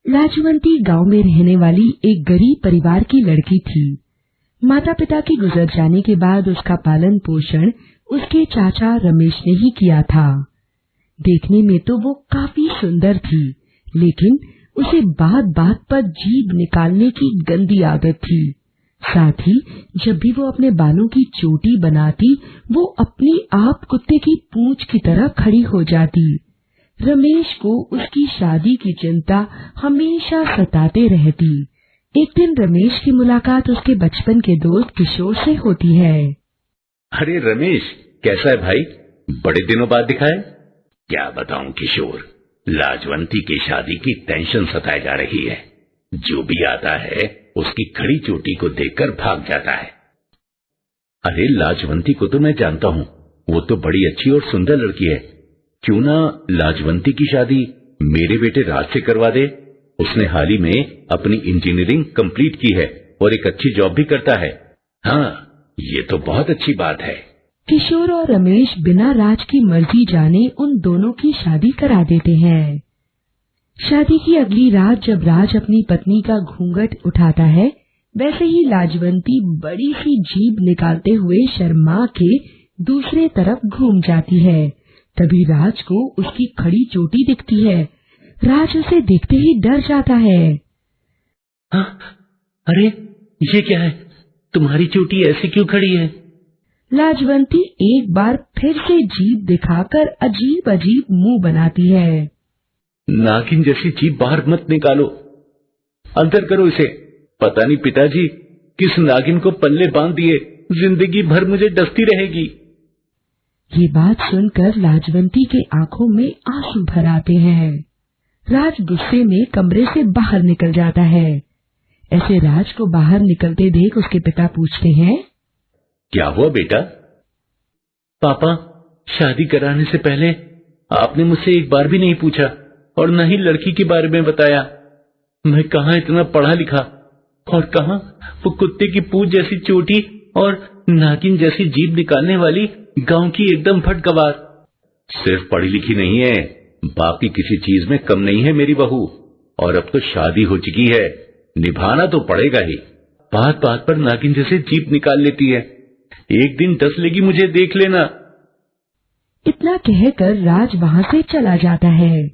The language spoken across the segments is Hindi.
लाजवंती गांव में रहने वाली एक गरीब परिवार की लड़की थी। माता पिता के गुजर जाने के बाद उसका पालन पोषण उसके चाचा रमेश ने ही किया था। देखने में तो वो काफी सुंदर थी, लेकिन उसे बात बात पर जीभ निकालने की गंदी आदत थी। साथ ही जब भी वो अपने बालों की चोटी बनाती, वो अपने आप कुत्ते की पूंछ की तरह खड़ी हो जाती। रमेश को उसकी शादी की चिंता हमेशा सताते रहती। एक दिन रमेश की मुलाकात उसके बचपन के दोस्त किशोर से होती है। अरे रमेश, कैसा है भाई? बड़े दिनों बाद दिखाए। क्या बताऊं किशोर, लाजवंती की शादी की टेंशन सताए जा रही है। जो भी आता है उसकी खड़ी चोटी को देखकर भाग जाता है। अरे लाजवंती को तो मैं जानता हूँ, वो तो बड़ी अच्छी और सुंदर लड़की है। क्यों ना लाजवंती की शादी मेरे बेटे राज से करवा दे। उसने हाल ही में अपनी इंजीनियरिंग कंप्लीट की है और एक अच्छी जॉब भी करता है। हाँ, ये तो बहुत अच्छी बात है। किशोर और रमेश बिना राज की मर्जी जाने उन दोनों की शादी करा देते हैं। शादी की अगली रात जब राज अपनी पत्नी का घूंघट उठाता है, वैसे ही लाजवंती बड़ी सी जीभ निकालते हुए शर्मा के दूसरे तरफ घूम जाती है। तभी राज को उसकी खड़ी चोटी दिखती है। राज उसे देखते ही डर जाता है। हाँ, अरे ये क्या है? तुम्हारी चोटी ऐसे क्यों खड़ी है? लाजवंती एक बार फिर से जीभ दिखाकर अजीब अजीब मुंह बनाती है। नागिन जैसी जीभ बाहर मत निकालो, अंदर करो इसे। पता नहीं पिताजी किस नागिन को पल्ले बांध दिए, जिंदगी भर मुझे डसती रहेगी। ये बात सुनकर लाजवंती के आंखों में आंसू भर आते हैं। राज गुस्से में कमरे से बाहर निकल जाता है। ऐसे राज को बाहर निकलते देख उसके पिता पूछते हैं, क्या हुआ बेटा? पापा, शादी कराने से पहले आपने मुझसे एक बार भी नहीं पूछा और न ही लड़की के बारे में बताया। मैं कहाँ इतना पढ़ा लिखा और कहाँ वो कुत्ते की पूंछ जैसी चोटी और नागिन जैसी जीभ निकालने वाली गांव की एकदम फट गवार। सिर्फ पढ़ी लिखी नहीं है, बाकी किसी चीज में कम नहीं है मेरी बहू। और अब तो शादी हो चुकी है, निभाना तो पड़ेगा ही। बात बात पर नागिन जैसे जीभ निकाल लेती है। एक दिन डस लेगी मुझे, देख लेना। इतना कहकर राज वहाँ से चला जाता है।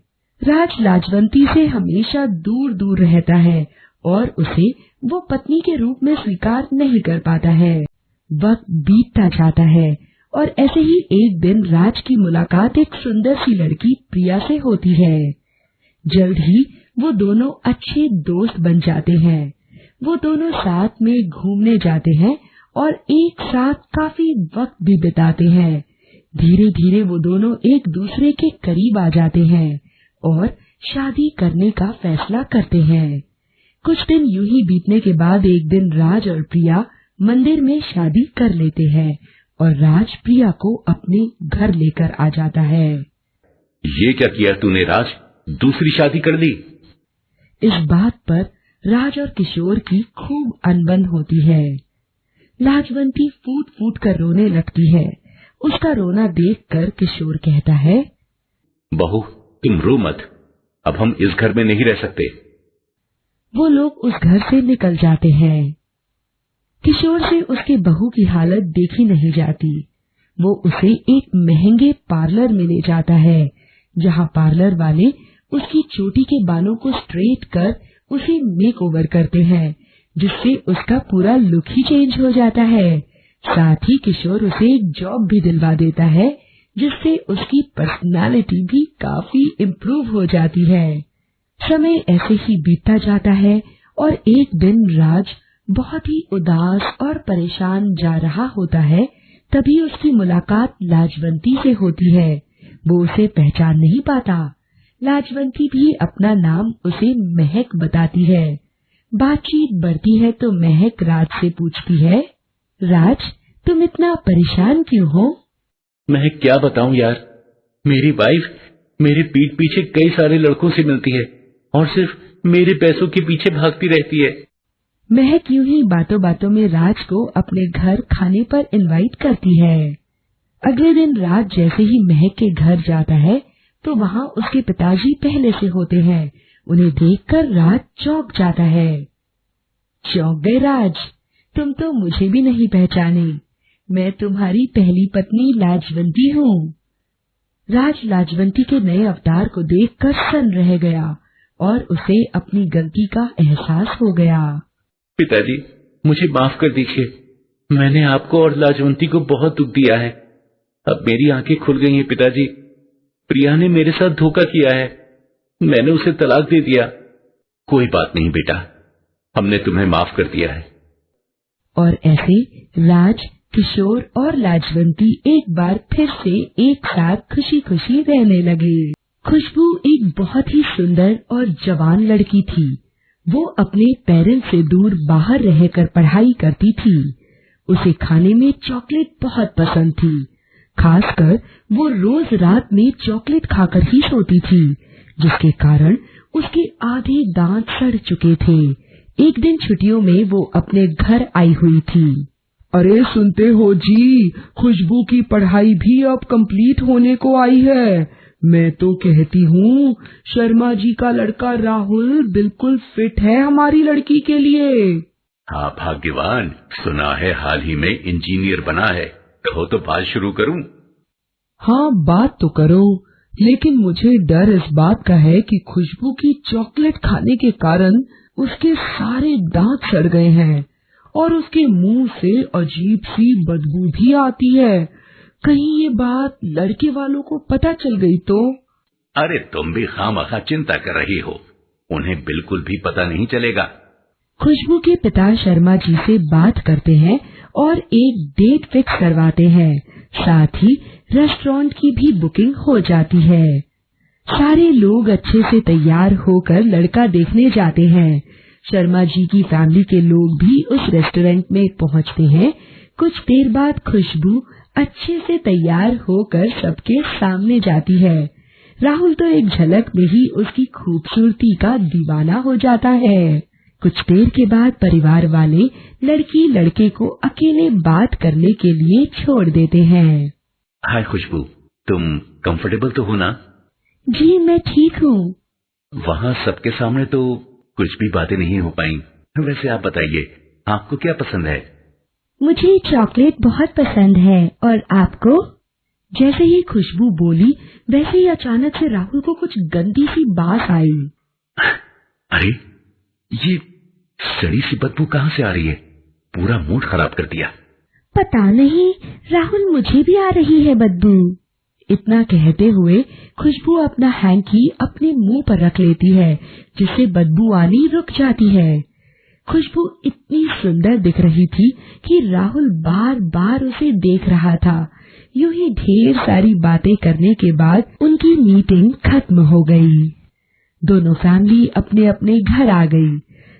राज लाजवंती से हमेशा दूर दूर रहता है और उसे वो पत्नी के रूप में स्वीकार नहीं कर पाता है। वक्त बीतता जाता है और ऐसे ही एक दिन राज की मुलाकात एक सुंदर सी लड़की प्रिया से होती है। जल्द ही वो दोनों अच्छे दोस्त बन जाते हैं। वो दोनों साथ में घूमने जाते हैं और एक साथ काफी वक्त भी बिताते हैं। धीरे धीरे वो दोनों एक दूसरे के करीब आ जाते हैं और शादी करने का फैसला करते हैं। कुछ दिन यूं ही बीतने के बाद एक दिन राज और प्रिया मंदिर में शादी कर लेते हैं और राज प्रिया को अपने घर लेकर आ जाता है। ये क्या किया तूने राज? दूसरी शादी कर ली? इस बात पर राज और किशोर की खूब अनबन होती है। लाजवंती फूट फूट कर रोने लगती है। उसका रोना देखकर किशोर कहता है, बहू तुम रो मत, अब हम इस घर में नहीं रह सकते। वो लोग उस घर से निकल जाते हैं। किशोर से उसके बहू की हालत देखी नहीं जाती। वो उसे एक महंगे पार्लर में ले जाता है, जहाँ पार्लर वाले उसकी चोटी के बालों को स्ट्रेट कर उसे मेकओवर करते हैं, जिससे उसका पूरा लुक ही चेंज हो जाता है। साथ ही किशोर उसे एक जॉब भी दिलवा देता है, जिससे उसकी पर्सनालिटी भी काफी इम्प्रूव हो जाती है। समय ऐसे ही बीतता जाता है और एक दिन राज बहुत ही उदास और परेशान जा रहा होता है। तभी उसकी मुलाकात लाजवंती से होती है। वो उसे पहचान नहीं पाता। लाजवंती भी अपना नाम उसे महक बताती है। बातचीत बढ़ती है तो महक राज से पूछती है, राज तुम इतना परेशान क्यों हो? मैं क्या बताऊं यार, मेरी वाइफ मेरे पीठ पीछे कई सारे लड़कों से मिलती है और सिर्फ मेरे पैसों के पीछे भागती रहती है। महक यूं ही बातों बातों में राज को अपने घर खाने पर इनवाइट करती है। अगले दिन राज जैसे ही महक के घर जाता है तो वहाँ उसके पिताजी पहले से होते हैं। उन्हें देखकर राज चौंक जाता है। चौंक गए राज, तुम तो मुझे भी नहीं पहचाने, मैं तुम्हारी पहली पत्नी लाजवंती हूँ। राज लाजवंती के नए अवतार को देखकर सन्न रह गया और उसे अपनी गलती का एहसास हो गया। पिताजी, मुझे माफ कर दीजिए, मैंने आपको और लाजवंती को बहुत दुख दिया है। अब मेरी आंखें खुल गई हैं पिताजी। प्रिया ने मेरे साथ धोखा किया है, मैंने उसे तलाक दे दिया। कोई बात नहीं बेटा, हमने तुम्हें माफ कर दिया है। और ऐसे राज, किशोर और लाजवंती एक बार फिर से एक साथ खुशी खुशी रहने लगे। खुशबू एक बहुत ही सुंदर और जवान लड़की थी। वो अपने पेरेंट्स से दूर बाहर रहकर पढ़ाई करती थी। उसे खाने में चॉकलेट बहुत पसंद थी। खासकर वो रोज रात में चॉकलेट खाकर ही सोती थी, जिसके कारण उसके आधे दांत सड़ चुके थे। एक दिन छुट्टियों में वो अपने घर आई हुई थी। अरे सुनते हो जी, खुशबू की पढ़ाई भी अब कंप्लीट होने को आई है। मैं तो कहती हूँ शर्मा जी का लड़का राहुल बिल्कुल फिट है हमारी लड़की के लिए। हाँ भाग्यवान, सुना है हाल ही में इंजीनियर बना है। कहो तो बात शुरू करूं? हाँ बात तो करो, लेकिन मुझे डर इस बात का है कि खुशबू की चॉकलेट खाने के कारण उसके सारे दांत सड़ गए हैं और उसके मुंह से अजीब सी बदबू भी आती है। कहीं ये बात लड़के वालों को पता चल गई तो? अरे तुम भी खामखा चिंता कर रही हो, उन्हें बिल्कुल भी पता नहीं चलेगा। खुशबू के पिता शर्मा जी से बात करते हैं और एक डेट फिक्स करवाते हैं। साथ ही रेस्टोरेंट की भी बुकिंग हो जाती है। सारे लोग अच्छे से तैयार होकर लड़का देखने जाते हैं। शर्मा जी की फैमिली के लोग भी उस रेस्टोरेंट में पहुंचते हैं। कुछ देर बाद खुशबू अच्छे से तैयार होकर सबके सामने जाती है। राहुल तो एक झलक में ही उसकी खूबसूरती का दीवाना हो जाता है। कुछ देर के बाद परिवार वाले लड़की लड़के को अकेले बात करने के लिए छोड़ देते हैं। हाय खुशबू, तुम कंफर्टेबल तो हो ना? जी मैं ठीक हूँ। वहाँ सबके सामने तो कुछ भी बातें नहीं हो पाई। वैसे आप बताइए, आपको क्या पसंद है? मुझे चॉकलेट बहुत पसंद है, और आपको? जैसे ही खुशबू बोली वैसे ही अचानक से राहुल को कुछ गंदी सी बात आई। अरे ये सड़ी सी बदबू कहाँ से आ रही है? पूरा मूड खराब कर दिया। पता नहीं राहुल, मुझे भी आ रही है बदबू। इतना कहते हुए खुशबू अपना हैंकी अपने मुंह पर रख लेती है, जिससे बदबू आनी रुक जाती है। खुशबू इतनी सुंदर दिख रही थी कि राहुल बार बार उसे देख रहा था। यूं ही ढेर सारी बातें करने के बाद उनकी मीटिंग खत्म हो गई। दोनों फैमिली अपने अपने घर आ गई।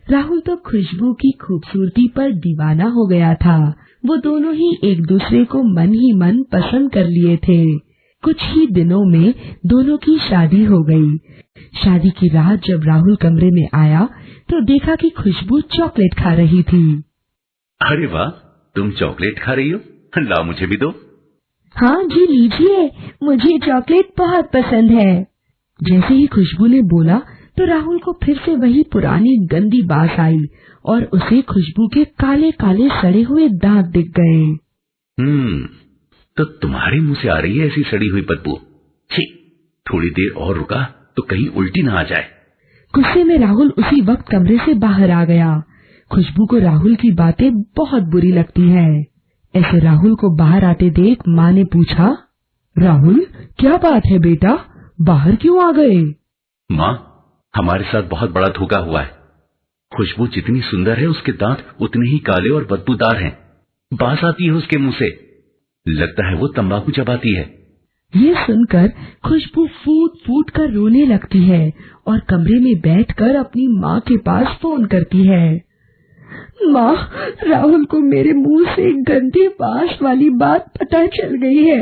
राहुल तो खुशबू की खूबसूरती पर दीवाना हो गया था। वो दोनों ही एक दूसरे को मन ही मन पसंद कर लिए थे। कुछ ही दिनों में दोनों की शादी हो गई। शादी की रात जब राहुल कमरे में आया तो देखा कि खुशबू चॉकलेट खा रही थी। अरे वाह, तुम चॉकलेट खा रही हो? लाओ मुझे भी दो। हाँ जी लीजिए, मुझे चॉकलेट बहुत पसंद है। जैसे ही खुशबू ने बोला तो राहुल को फिर से वही पुरानी गंदी बात आई और उसे खुशबू के काले काले सड़े हुए दांत दिख गए। तो तुम्हारे मुंह से आ रही है ऐसी सड़ी हुई बदबू। छी, थोड़ी देर और रुका तो कहीं उल्टी ना आ जाए। गुस्से में राहुल उसी वक्त कमरे से बाहर आ गया। खुशबू को राहुल की बातें बहुत बुरी लगती है। ऐसे राहुल को बाहर आते देख माँ ने पूछा, राहुल क्या बात है बेटा, बाहर क्यों आ गए? माँ, हमारे साथ बहुत बड़ा धोखा हुआ है। खुशबू जितनी सुंदर है उसके दांत उतने ही काले और बदबूदार हैं। बास आती है उसके मुंह से, लगता है वो तंबाकू चबाती है। ये सुनकर खुशबू फूट फूट कर रोने लगती है और कमरे में बैठकर अपनी माँ के पास फोन करती है। माँ, राहुल को मेरे मुंह से गंदी बास वाली बात पता चल गई है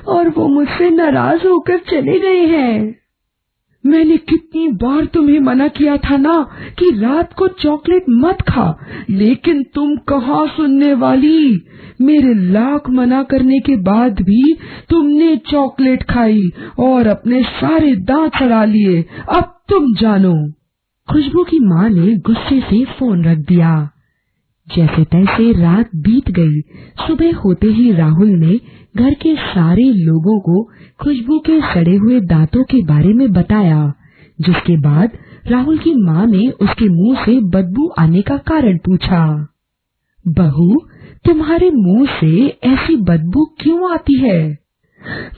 और वो मुझसे नाराज होकर चले गए हैं। मैंने कितनी बार तुम्हें मना किया था ना कि रात को चॉकलेट मत खा, लेकिन तुम कहाँ सुनने वाली। मेरे लाख मना करने के बाद भी तुमने चॉकलेट खाई और अपने सारे दांत सड़ा लिए। अब तुम जानो। खुशबू की माँ ने गुस्से से फोन रख दिया। जैसे तैसे रात बीत गई। सुबह होते ही राहुल ने घर के सारे लोगों को खुशबू के सड़े हुए दांतों के बारे में बताया, जिसके बाद राहुल की माँ ने उसके मुंह से बदबू आने का कारण पूछा। बहू, तुम्हारे मुंह से ऐसी बदबू क्यों आती है?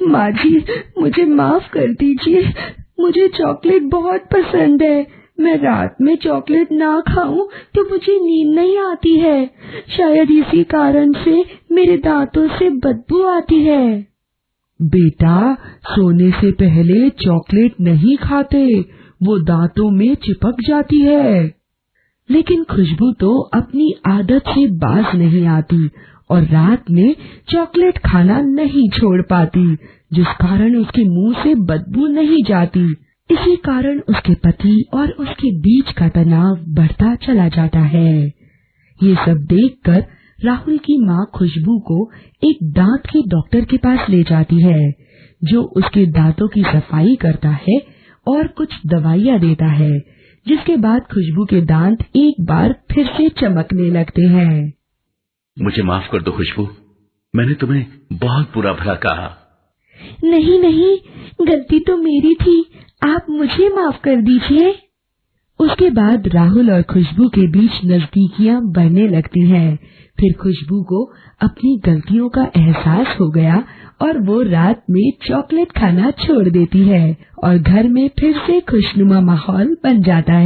माँ जी, मुझे माफ कर दीजिए, मुझे चॉकलेट बहुत पसंद है। मैं रात में चॉकलेट ना खाऊं तो मुझे नींद नहीं आती है। शायद इसी कारण से मेरे दांतों से बदबू आती है। बेटा, सोने से पहले चॉकलेट नहीं खाते, वो दांतों में चिपक जाती है। लेकिन खुशबू तो अपनी आदत से बाज नहीं आती और रात में चॉकलेट खाना नहीं छोड़ पाती, जिस कारण उसके मुंह से बदबू नहीं जाती। इसी कारण उसके पति और उसके बीच का तनाव बढ़ता चला जाता है। ये सब देखकर राहुल की माँ खुशबू को एक दांत के डॉक्टर के पास ले जाती है, जो उसके दांतों की सफाई करता है और कुछ दवाइयाँ देता है, जिसके बाद खुशबू के दांत एक बार फिर से चमकने लगते हैं। मुझे माफ कर दो खुशबू, मैंने तुम्हें बहुत बुरा भला कहा। नहीं नहीं, गलती तो मेरी थी, आप मुझे माफ कर दीजिए। उसके बाद राहुल और खुशबू के बीच नजदीकियां बढ़ने लगती हैं। फिर खुशबू को अपनी गलतियों का एहसास हो गया और वो रात में चॉकलेट खाना छोड़ देती है और घर में फिर से खुशनुमा माहौल बन जाता है।